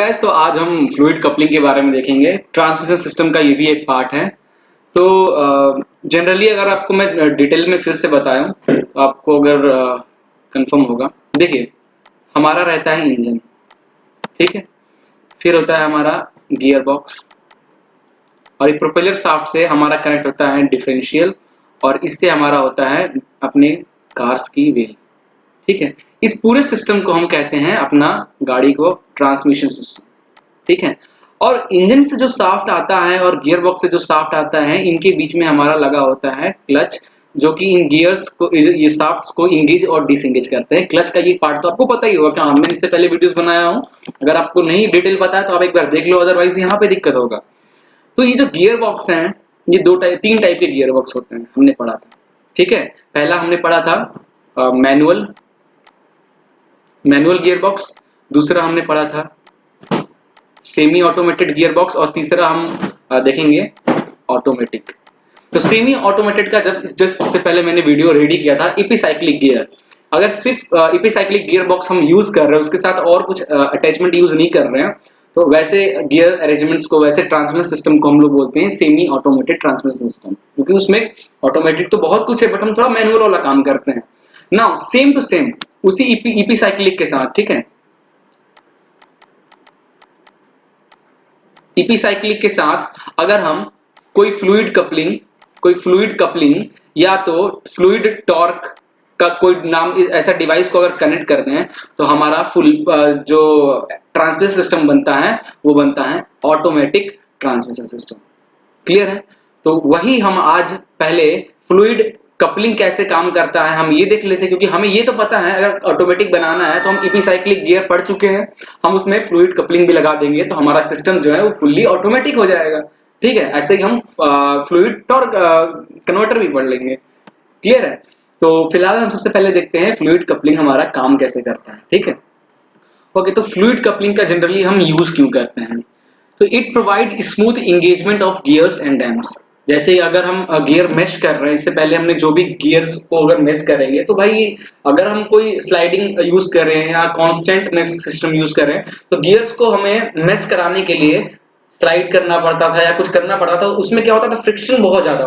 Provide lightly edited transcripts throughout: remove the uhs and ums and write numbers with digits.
Guys, तो आज हम फ्लूइड कपलिंग के बारे में देखेंगे। ट्रांसमिशन सिस्टम का ये भी एक पार्ट है। तो जनरली अगर आपको मैं डिटेल में फिर से बताऊं तो आपको अगर कंफर्म होगा। देखिए, हमारा रहता है इंजन, ठीक है। फिर होता है हमारा गियर बॉक्स, और एक प्रोपेलर शाफ्ट से हमारा कनेक्ट होता है डिफरेंशियल, और इससे हमारा होता है अपने कार्स की व्हील, ठीक है। इस पूरे सिस्टम को हम कहते हैं अपना गाड़ी को ट्रांसमिशन सिस्टम, ठीक है। और इंजन से जो शाफ्ट आता है और गियर बॉक्स से जो शाफ्ट आता है, इनके बीच में हमारा लगा होता है क्लच, जो कि इन गियर्स को, ये शाफ्ट्स को इंगेज और डिसएंगेज करते हैं। क्लच का ये पार्ट तो आपको पता ही होगा, क्या मैंने इससे पहले वीडियोस बनाया हूं। अगर आपको नहीं डिटेल पता है तो आप एक बार देख लो, अदरवाइज यहाँ पे दिक्कत होगा। तो ये जो गियर बॉक्स हैं, ये तीन टाइप के गियर बॉक्स होते हैं, हमने पढ़ा था, ठीक है। पहला हमने पढ़ा था मैनुअल गियर बॉक्स, दूसरा हमने पढ़ा था सेमी ऑटोमेटेड गियर बॉक्स, और तीसरा हम देखेंगे ऑटोमेटिक। तो सेमी ऑटोमेटेड का जस्ट इससे पहले मैंने वीडियो रेडी किया था, एपिसाइक्लिक गियर। अगर सिर्फ एपिसाइक्लिक गियर बॉक्स हम यूज कर रहे हैं, उसके साथ और कुछ अटैचमेंट यूज नहीं कर रहे हैं, तो वैसे गियर अरेंजमेंट्स को, वैसे ट्रांसमिशन सिस्टम को हम लोग बोलते हैं सेमी ऑटोमेटेड ट्रांसमिशन सिस्टम, क्योंकि उसमें ऑटोमेटिक तो बहुत कुछ है, बट हम थोड़ा मैनुअल वाला काम करते हैं। नाउ सेम टू सेम उसी एपिसाइक्लिक के साथ, ठीक है, एपिसाइक्लिक के साथ अगर हम कोई फ्लूइड कपलिंग या तो फ्लूइड टॉर्क का कोई नाम ऐसा डिवाइस को अगर कनेक्ट करते हैं, तो हमारा फुल जो ट्रांसमिशन सिस्टम बनता है वो बनता है ऑटोमेटिक ट्रांसमिशन सिस्टम। क्लियर है? तो वही हम आज पहले फ्लूइड कपलिंग कैसे काम करता है हम ये देख लेते हैं, क्योंकि हमें ये तो पता है अगर ऑटोमेटिक बनाना है तो हम एपिसाइक्लिक गियर पढ़ चुके हैं, हम उसमें फ्लूइड कपलिंग भी लगा देंगे तो हमारा सिस्टम जो है वो फुल्ली ऑटोमेटिक हो जाएगा, ठीक है। ऐसे ही हम फ्लूइड टॉर्क कन्वर्टर भी पढ़ लेंगे। क्लियर है? तो फिलहाल हम सबसे पहले देखते हैं फ्लूइड कपलिंग हमारा काम कैसे करता है, ठीक है। ओके, तो फ्लूइड कपलिंग का जनरली हम यूज क्यों करते हैं? तो it provide smooth engagement of gears and dams. जैसे अगर हम गियर मेश कर रहे हैं, इससे पहले हमने जो भी गियर्स को अगर मेश करेंगे, तो भाई अगर हम कोई स्लाइडिंग यूज कर रहे हैं या कांस्टेंट मेश सिस्टम यूज कर रहे हैं, तो गियर्स को हमें मेश कराने के लिए स्लाइड करना पड़ता था या कुछ करना पड़ता था। उसमें क्या होता था, फ्रिक्शन बहुत ज्यादा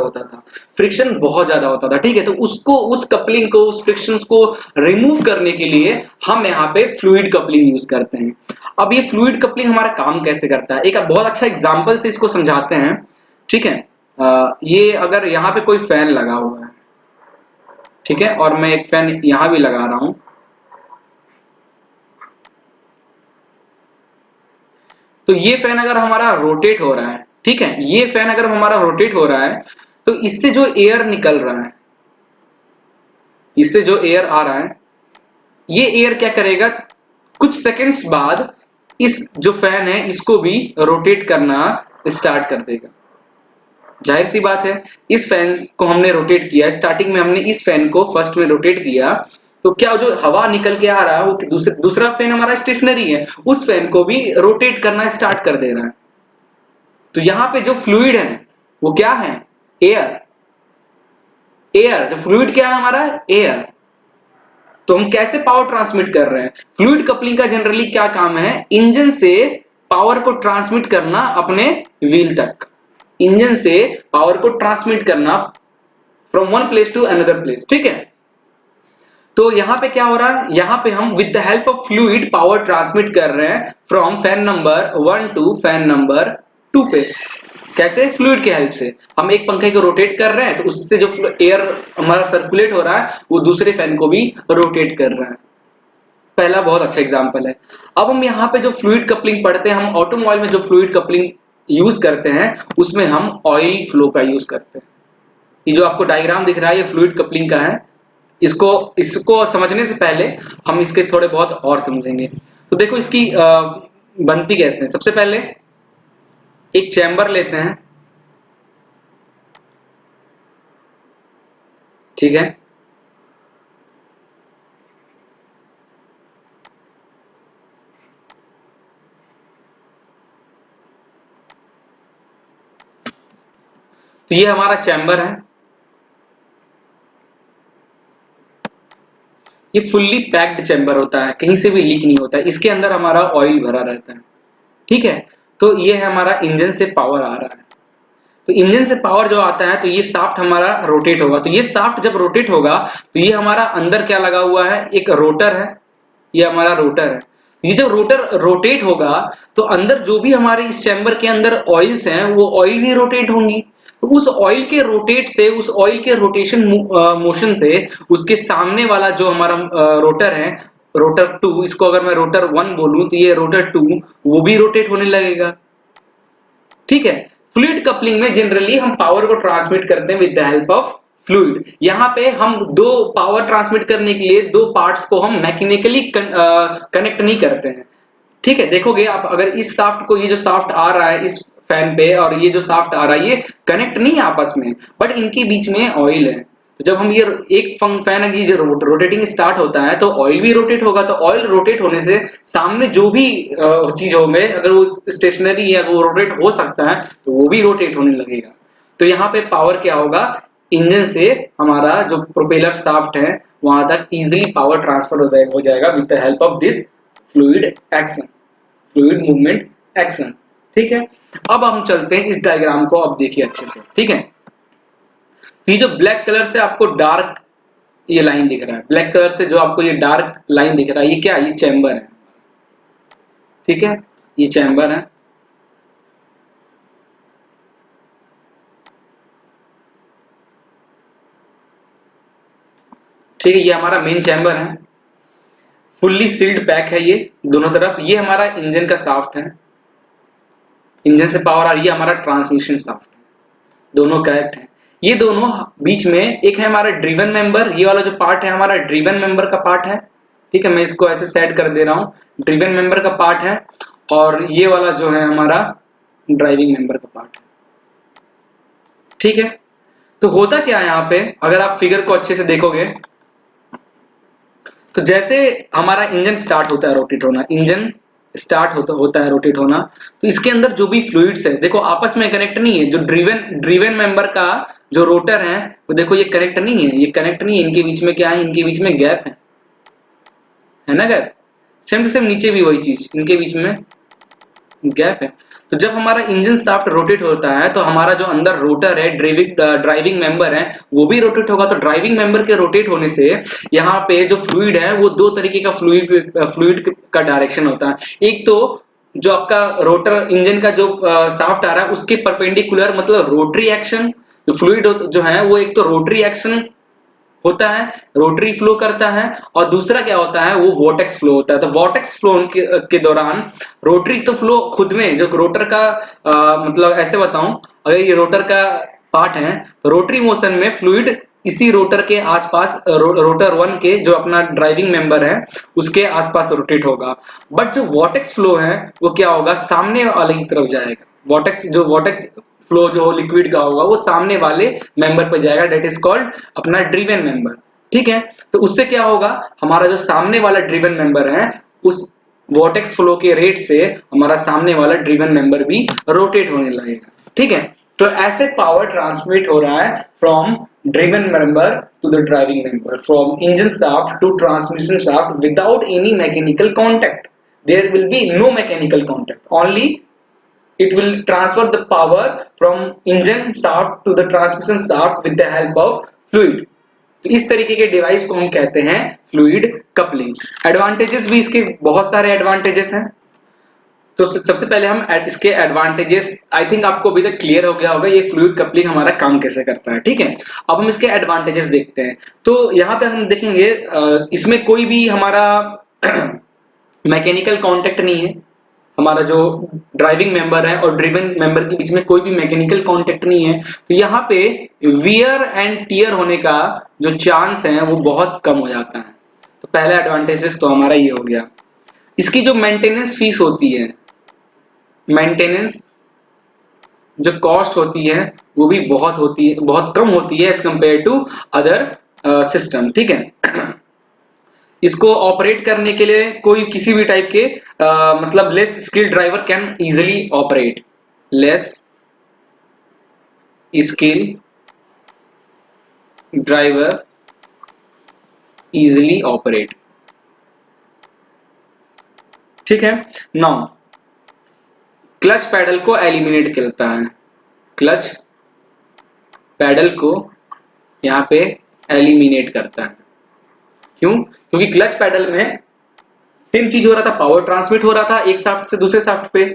होता था, ठीक है। तो उसको, उस कपलिंग को, उस फ्रिक्शंस को रिमूव करने के लिए हम यहाँ पे फ्लूइड कपलिंग यूज करते हैं। अब ये फ्लूइड कपलिंग हमारा काम कैसे करता है, एक बहुत अच्छा एग्जांपल से इसको समझाते हैं, ठीक है। ये अगर यहाँ पे कोई फैन लगा हुआ है, ठीक है, और मैं एक फैन यहाँ भी लगा रहा हूं, तो ये फैन अगर हमारा रोटेट हो रहा है, ठीक है, ये फैन अगर हमारा रोटेट हो रहा है, तो इससे जो एयर निकल रहा है, इससे जो एयर आ रहा है, ये एयर क्या करेगा, कुछ सेकंड्स बाद इस जो फैन है इसको भी रोटेट करना स्टार्ट कर देगा। जाहिर सी बात है, इस फैन को हमने रोटेट किया, स्टार्टिंग में हमने इस फैन को फर्स्ट में रोटेट किया, तो क्या जो हवा निकल के आ रहा है वो दूसरा फैन हमारा स्टेशनरी है, उस फैन को भी रोटेट करना स्टार्ट कर दे रहा है। तो यहाँ पे जो फ्लूइड है वो क्या है, एयर। जो फ्लूइड क्या है हमारा, एयर। तो हम कैसे पावर ट्रांसमिट कर रहे हैं, फ्लूइड कपलिंग का जनरली क्या काम है, इंजन से पावर को ट्रांसमिट करना अपने व्हील तक, इंजन से पावर को ट्रांसमिट करना from one place to another place, ठीक है। तो यहां पे क्या हो रहा है, यहां पे हम with the help of fluid power transmit कर रहे हैं from fan number 1 to fan number 2 पे। कैसे, फ्लूइड के हेल्प से हम एक पंखे को रोटेट कर रहे हैं, तो उससे जो एयर हमारा सर्कुलेट हो रहा है वो दूसरे फैन को भी रोटेट कर रहा है। पहला बहुत अच्छा एग्जांपल है। अब हम यहाँ पे जो फ्लूइड कपलिंग पढ़ते हैं, हम ऑटोमोबाइल में जो फ्लूइड कपलिंग यूज करते हैं उसमें हम ऑयल फ्लो का यूज करते हैं। ये जो आपको डायग्राम दिख रहा है ये फ्लूइड कपलिंग का है। इसको इसको समझने से पहले हम इसके थोड़े बहुत और समझेंगे। तो देखो इसकी बनती कैसे है। सबसे पहले एक चैम्बर लेते हैं, ठीक है। तो ये हमारा चैम्बर है, ये फुल्ली पैक्ड चैम्बर होता है, कहीं से भी लीक नहीं होता है। इसके अंदर हमारा ऑयल भरा रहता है, ठीक है। तो ये है हमारा इंजन से पावर आ रहा है। तो इंजन से पावर जो आता है तो ये शाफ्ट हमारा रोटेट होगा। तो ये शाफ्ट जब रोटेट होगा तो ये हमारा अंदर क्या लगा हुआ है, एक रोटर है, ये हमारा रोटर है। ये जब रोटर रोटेट होगा तो अंदर जो भी हमारे इस चैम्बर के अंदर ऑयल्स हैं वो ऑयल भी रोटेट होंगी। तो उस ऑयल के रोटेट से, उस ऑयल के रोटेशन मोशन से उसके सामने वाला जो हमारा रोटर है, रोटर टू, इसको अगर मैं रोटर वन बोलूं तो ये रोटर टू वो भी रोटेट होने लगेगा। ठीक है। फ्लूइड कपलिंग में जनरली हम पावर को ट्रांसमिट करते हैं with the help of fluid. यहाँ पे हम दो पावर ट्रांसमिट करने के लिए दो पार्ट्स को हम मैकेनिकली कनेक्ट नहीं करते हैं। ठीक है, देखोगे आप अगर इस शाफ्ट को, ये जो शाफ्ट आ रहा है इस फैन पे और ये जो शाफ्ट आ रहा है ये कनेक्ट नहीं है आपस में, बट इनके बीच में ऑयल है। तो जब हम ये एक फैन है जो रोटेटिंग स्टार्ट होता है तो ऑयल भी रोटेट होगा। तो ऑयल रोटेट होने से सामने जो भी चीज होंगे, अगर वो स्टेशनरी है वो रोटेट हो सकता है तो वो भी रोटेट होने लगेगा। तो यहाँ पे पावर क्या होगा, इंजन से हमारा जो प्रोपेलर शाफ्ट है वहां तक इजिली पावर ट्रांसफर हो जाएगा with the help of this fluid action, fluid movement action. ठीक है। अब हम चलते हैं इस डायग्राम को, अब देखिए अच्छे से। ठीक है। ये जो ब्लैक कलर से आपको डार्क ये लाइन दिख रहा है, ब्लैक कलर से जो आपको ये डार्क लाइन दिख रहा है, ये क्या है, ये चैम्बर है। ठीक है, ये चैम्बर है। ठीक है, ये हमारा मेन चैम्बर है, फुल्ली सील्ड पैक है ये दोनों तरफ। ये हमारा इंजन का शाफ्ट है, इंजन से पावर आ रही है, हमारा ट्रांसमिशन शाफ्ट है, दोनों कनेक्ट है। ये दोनों बीच में एक है हमारा ड्रिवन मेंबर, ये वाला जो पार्ट है हमारा ड्रिवन मेंबर का पार्ट है। ठीक है, मैं इसको ऐसे सेट कर दे रहा हूं, ड्रिवन मेंबर का पार्ट है। और ये वाला जो है हमारा ड्राइविंग मेंबर का पार्ट है। ठीक है। तो होता क्या है यहाँ पे, अगर आप फिगर को अच्छे से देखोगे तो जैसे हमारा इंजन स्टार्ट होता है रोटेट होना, इंजन स्टार्ट होता है रोटेट होना, तो इसके अंदर जो भी फ्लूइड्स है देखो आपस में कनेक्ट नहीं है। जो ड्रिवन ड्रिवन मेंबर का जो रोटर है वो देखो ये कनेक्ट नहीं है, ये कनेक्ट नहीं है, इनके बीच में क्या है, इनके बीच में गैप है ना गैप। सेम टू सेम नीचे भी वही चीज, इनके बीच में गैप है। तो जब हमारा इंजन शाफ्ट रोटेट होता है तो हमारा जो अंदर रोटर है, ड्राइविंग ड्राइविंग मेंबर है, वो भी रोटेट होगा। तो ड्राइविंग मेंबर के रोटेट होने से यहाँ पे जो फ्लूइड है वो दो तरीके का फ्लूइड का डायरेक्शन होता है। एक तो जो आपका रोटर इंजन का जो शाफ्ट आ रहा है उसके परपेंडिकुलर, मतलब रोटरी एक्शन, जो फ्लूइड जो है वो एक तो रोटरी एक्शन होता है, रोटरी फ्लो करता है, और दूसरा क्या होता है वो वोर्टेक्स फ्लो होता है। तो वोर्टेक्स फ्लो के दौरान रोटरी तो फ्लो खुद में जो रोटर का मतलब ऐसे बताऊं, अगर ये रोटर का पार्ट है तो रोटरी मोशन में फ्लूइड इसी रोटर के आसपास रोटर वन के जो अपना ड्राइविंग मेंबर है उसके आसपास रोटेट होगा। बट जो वोर्टेक्स फ्लो है वो क्या होगा, सामने वाले की तरफ जाएगा। वोर्टेक्स फ्लो जो लिक्विड का होगा वो सामने वाले मेंबर पे जाएगा, डेट इज कॉल्ड अपना ड्रिवन मेंबर। ठीक है। तो उससे क्या होगा, हमारा जो सामने वाला ड्रिवन मेंबर है उस वोर्टेक्स फ्लो के रेट से हमारा सामने वाला ड्रिवन मेंबर भी रोटेट होने लगेगा। ठीक है। तो ऐसे पावर ट्रांसमिट हो रहा है from driven member to the driving member, from engine shaft to transmission shaft without any mechanical contact. there will be no mechanical contact, only it will transfer the power from engine shaft to the transmission shaft with the help of fluid। तो इस तरीके के device को हम कहते हैं fluid coupling. Advantages भी इसके बहुत सारे एडवांटेजेस हैं। तो सबसे पहले हम इसके एडवांटेजेस, आई थिंक आपको अभी तक क्लियर हो गया होगा ये फ्लूइड कपलिंग हमारा काम कैसे करता है। ठीक है। अब हम इसके एडवांटेजेस देखते हैं। तो यहाँ पे हम देखेंगे इसमें कोई भी हमारा मैकेनिकल कांटेक्ट नहीं है। हमारा जो ड्राइविंग मेंबर है और ड्रिवन मेंबर के बीच में कोई भी मैकेनिकल कांटेक्ट नहीं है। तो यहाँ पे वियर एंड टियर होने का जो चांस है वो बहुत कम हो जाता है। तो पहला एडवांटेजेस तो हमारा ये हो गया। इसकी जो मेंटेनेंस फीस होती है, मेंटेनेंस जो कॉस्ट होती है वो भी बहुत होती है, बहुत कम होती है as compare to other system. ठीक है। इसको ऑपरेट करने के लिए कोई किसी भी टाइप के मतलब less skill driver can easily operate, less skill driver easily operate. ठीक है। नाउ क्लच पैडल को एलिमिनेट करता है, क्लच पैडल को यहाँ पे एलिमिनेट करता है। क्यों? क्योंकि क्लच पैडल में सेम चीज हो रहा था, पावर ट्रांसमिट हो रहा था एक शाफ्ट से दूसरे शाफ्ट पे,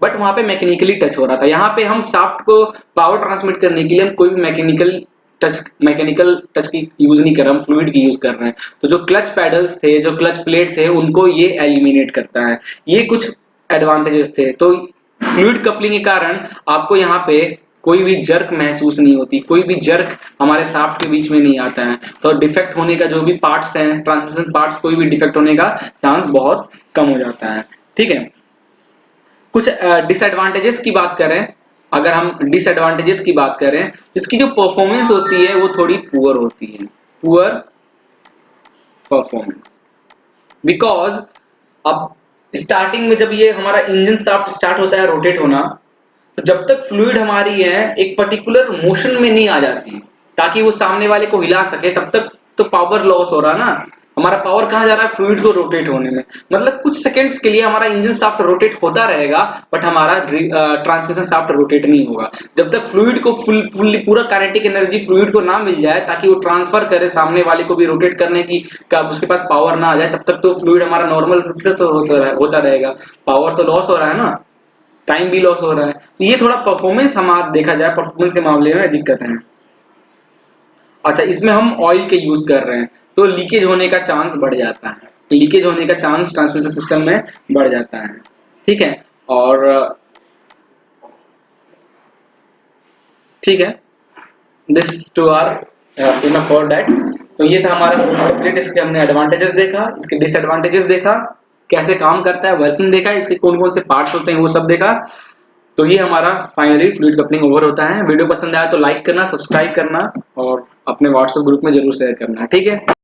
बट वहां पे मैकेनिकली टच हो रहा था। यहाँ पे हम शाफ्ट को पावर ट्रांसमिट करने के लिए हम कोई भी मैकेनिकल टच की यूज नहीं कर रहे, हम फ्लूइड की यूज कर रहे हैं। तो जो क्लच पैडल्स थे, जो क्लच प्लेट थे, उनको ये एलिमिनेट करता है। ये कुछ एडवांटेजेस थे। तो फ्लूइड कपलिंग के कारण आपको यहाँ पे कोई भी जर्क महसूस नहीं होती, कोई भी जर्क हमारे शाफ्ट के बीच में नहीं आता है। तो डिफेक्ट होने का जो भी पार्ट्स हैं, ट्रांसमिशन पार्ट्स, कोई भी डिफेक्ट होने का चांस बहुत कम हो जाता है। ठीक है। कुछ डिसएडवांटेजेस की बात करें, अगर हम डिसएडवांटेजेस की बात करें, इसकी जो परफॉर्मेंस होती है वो थोड़ी पुअर होती है, पुअर परफॉर्मेंस। बिकॉज अब स्टार्टिंग में जब ये हमारा इंजन शाफ्ट स्टार्ट होता है रोटेट होना, तो जब तक फ्लूइड हमारी है एक पर्टिकुलर मोशन में नहीं आ जाती ताकि वो सामने वाले को हिला सके, तब तक तो पावर लॉस हो रहा है ना। हमारा पावर कहाँ जा रहा है? फ्लूइड को रोटेट होने में। मतलब कुछ सेकंड्स के लिए हमारा इंजन शाफ्ट रोटेट होता रहेगा, बट हमारा ट्रांसमिशन शाफ्ट रोटेट नहीं होगा जब तक फ्लूइड को फुल्ली पूरा काइनेटिक एनर्जी फ्लूइड को ना मिल जाए ताकि वो ट्रांसफर करे, सामने वाले को भी रोटेट करने की उसके पास पावर ना आ जाए, तब तक तो फ्लूइड हमारा नॉर्मल रोटेट तो होता रहेगा। पावर तो लॉस हो रहा है ना, टाइम भी लॉस हो रहा है। तो ये थोड़ा परफॉर्मेंस हमारा देखा जाए, परफॉर्मेंस के मामले में दिक्कत है। अच्छा, इसमें हम ऑयल के यूज कर रहे हैं तो लीकेज होने का चांस बढ़ जाता है, लीकेज होने का चांस ट्रांसमिशन सिस्टम में बढ़ जाता है। ठीक है। और ठीक है, this two are enough for that. तो ये था हमारा फुल कंप्लीट। इसके हमने एडवांटेजेस देखा, इसके डिसएडवांटेजेस देखा, कैसे काम करता है, वर्किंग देखा, इसके कौन कौन से पार्ट्स होते हैं वो सब देखा। तो ये हमारा फाइनली फ्लूइड कपलिंग ओवर होता है। वीडियो पसंद आया तो लाइक करना, सब्सक्राइब करना और अपने व्हाट्सएप ग्रुप में जरूर शेयर करना। ठीक है।